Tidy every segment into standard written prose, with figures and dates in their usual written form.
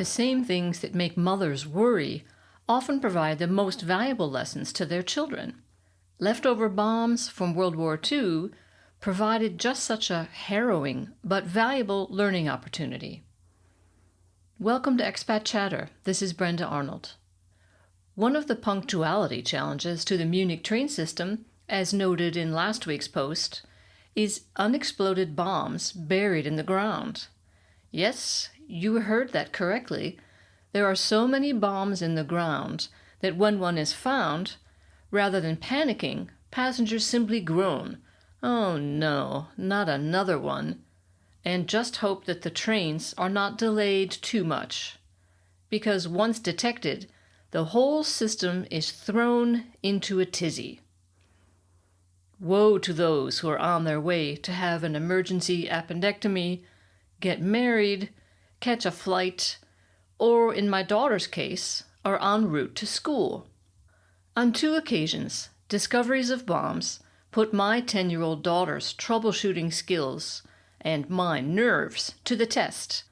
The same things that make mothers worry often provide the most valuable lessons to their children. Leftover bombs from World War II provided just such a harrowing but valuable learning opportunity. Welcome to Expat Chatter. This is Brenda Arnold. One of the punctuality challenges to the Munich train system, as noted in last week's post, is unexploded bombs buried in the ground. Yes, you heard that correctly. There are so many bombs in the ground that when one is found, rather than panicking, passengers simply groan, "Oh no, not another one," and just hope that the trains are not delayed too much. Because once detected, the whole system is thrown into a tizzy. Woe to those who are on their way to have an emergency appendectomy, get married, catch a flight, or in my daughter's case, are en route to school. On 2 occasions, discoveries of bombs put my 10-year-old daughter's troubleshooting skills and my nerves to the test.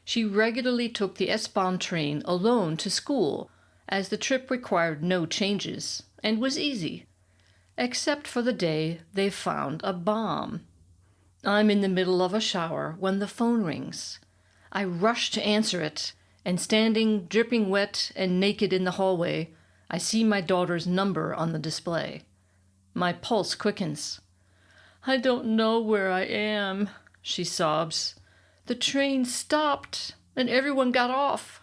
She regularly took the S-Bahn train alone to school, as the trip required no changes and was easy, except for the day they found a bomb. I'm in the middle of a shower when the phone rings. I rush to answer it, and standing dripping wet and naked in the hallway, I see my daughter's number on the display. My pulse quickens. "I don't know where I am," she sobs. "The train stopped, and everyone got off."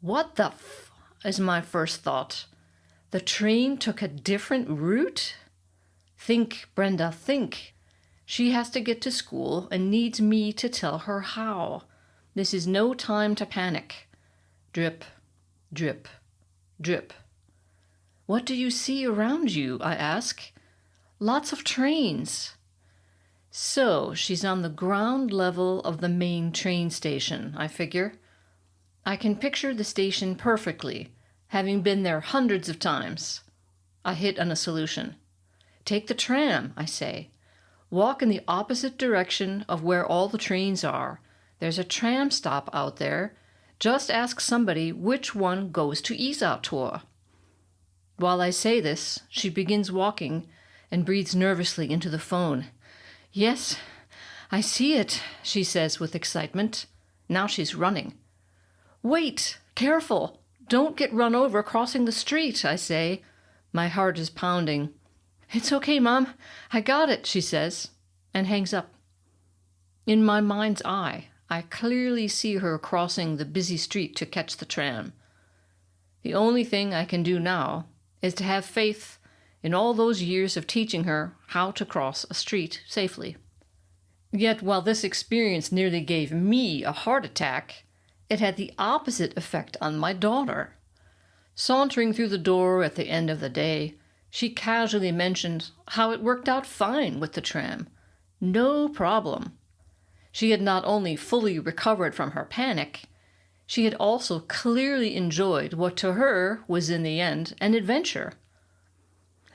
What the is my first thought. The train took a different route? Think, Brenda, think. She has to get to school and needs me to tell her how. This is no time to panic. Drip, drip, drip. "What do you see around you?" I ask. "Lots of trains." So she's on the ground level of the main train station, I figure. I can picture the station perfectly, having been there hundreds of times. I hit on a solution. "Take the tram," I say. "Walk in the opposite direction of where all the trains are. There's a tram stop out there. Just ask somebody which one goes to Isartor." While I say this, she begins walking and breathes nervously into the phone. "Yes, I see it," she says with excitement. Now she's running. "Wait, careful. Don't get run over crossing the street," I say. My heart is pounding. "It's okay, Mom. I got it," she says, and hangs up. In my mind's eye, I clearly see her crossing the busy street to catch the tram. The only thing I can do now is to have faith in all those years of teaching her how to cross a street safely. Yet while this experience nearly gave me a heart attack, it had the opposite effect on my daughter. Sauntering through the door at the end of the day, she casually mentioned how it worked out fine with the tram. No problem. She had not only fully recovered from her panic, she had also clearly enjoyed what to her was in the end an adventure.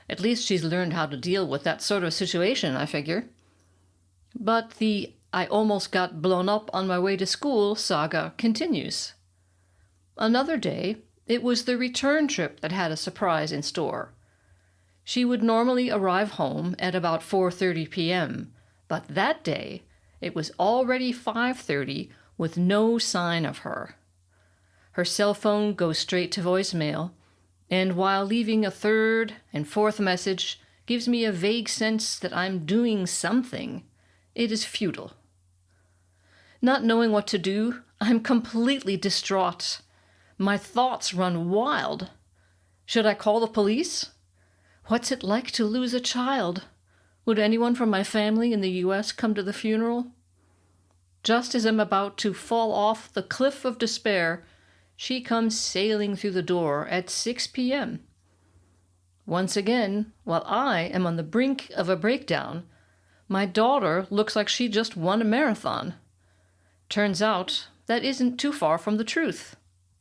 At least she's learned how to deal with that sort of situation, I figure. But the "I almost got blown up on my way to school" saga continues. Another day, it was the return trip that had a surprise in store. She would normally arrive home at about 4:30 p.m., but that day it was already 5:30 with no sign of her. Her cell phone goes straight to voicemail, and while leaving a 3rd and 4th message gives me a vague sense that I'm doing something, it is futile. Not knowing what to do, I'm completely distraught. My thoughts run wild. Should I call the police? What's it like to lose a child? Would anyone from my family in the U.S. come to the funeral? Just as I'm about to fall off the cliff of despair, she comes sailing through the door at 6 p.m. Once again, while I am on the brink of a breakdown, my daughter looks like she just won a marathon. Turns out that isn't too far from the truth.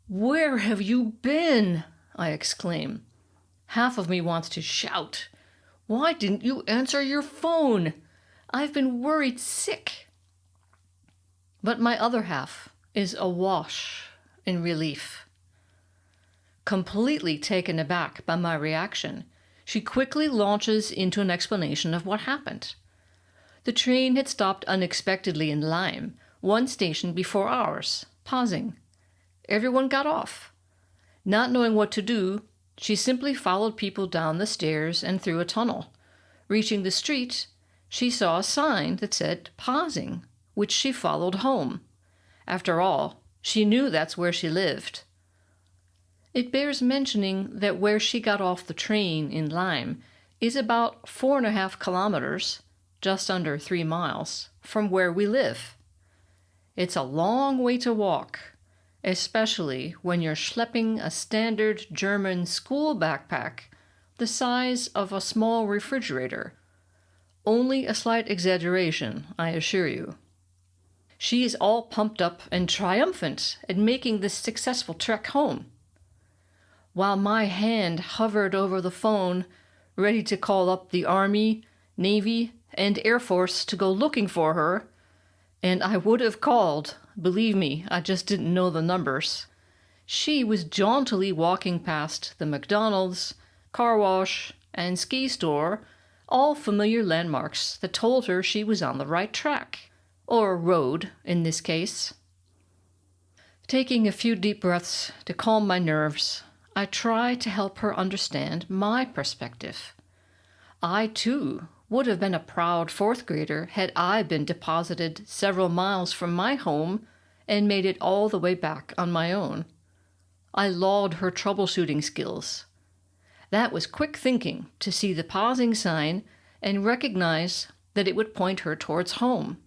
"Where have you been?" I exclaim. Half of me wants to shout. "Why didn't you answer your phone? I've been worried sick." But my other half is awash in relief. Completely taken aback by my reaction, she quickly launches into an explanation of what happened. The train had stopped unexpectedly in Lyme, one station before ours, pausing. Everyone got off. Not knowing what to do, she simply followed people down the stairs and through a tunnel. Reaching the street, she saw a sign that said pausing, which she followed home. After all, she knew that's where she lived. It bears mentioning that where she got off the train in Lyme is about 4.5 kilometers, just under 3 miles, from where we live. It's a long way to walk, especially when you're schlepping a standard German school backpack the size of a small refrigerator. Only a slight exaggeration, I assure you. She is all pumped up and triumphant at making this successful trek home. While my hand hovered over the phone, ready to call up the Army, Navy, and Air Force to go looking for her, and I would have called, believe me, I just didn't know the numbers, she was jauntily walking past the McDonald's, car wash, and ski store, all familiar landmarks that told her she was on the right track, or road in this case. Taking a few deep breaths to calm my nerves, I try to help her understand my perspective. I, too, would have been a proud 4th grader had I been deposited several miles from my home and made it all the way back on my own. I laud her troubleshooting skills. That was quick thinking to see the pausing sign and recognize that it would point her towards home.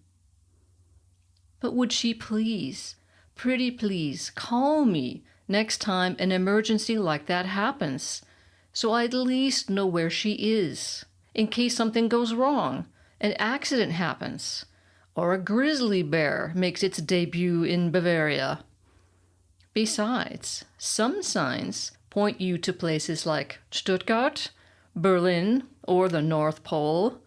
But would she please, pretty please, call me next time an emergency like that happens, so I at least know where she is, in case something goes wrong, an accident happens, or a grizzly bear makes its debut in Bavaria. Besides, some signs point you to places like Stuttgart, Berlin, or the North Pole,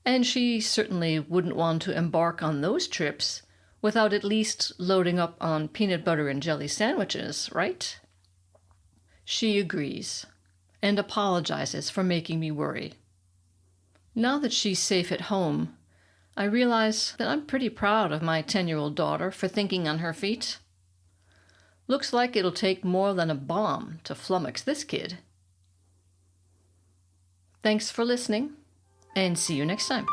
and she certainly wouldn't want to embark on those trips without at least loading up on peanut butter and jelly sandwiches, right? She agrees and apologizes for making me worry. Now that she's safe at home, I realize that I'm pretty proud of my 10-year-old daughter for thinking on her feet. Looks like it'll take more than a bomb to flummox this kid. Thanks for listening, and see you next time.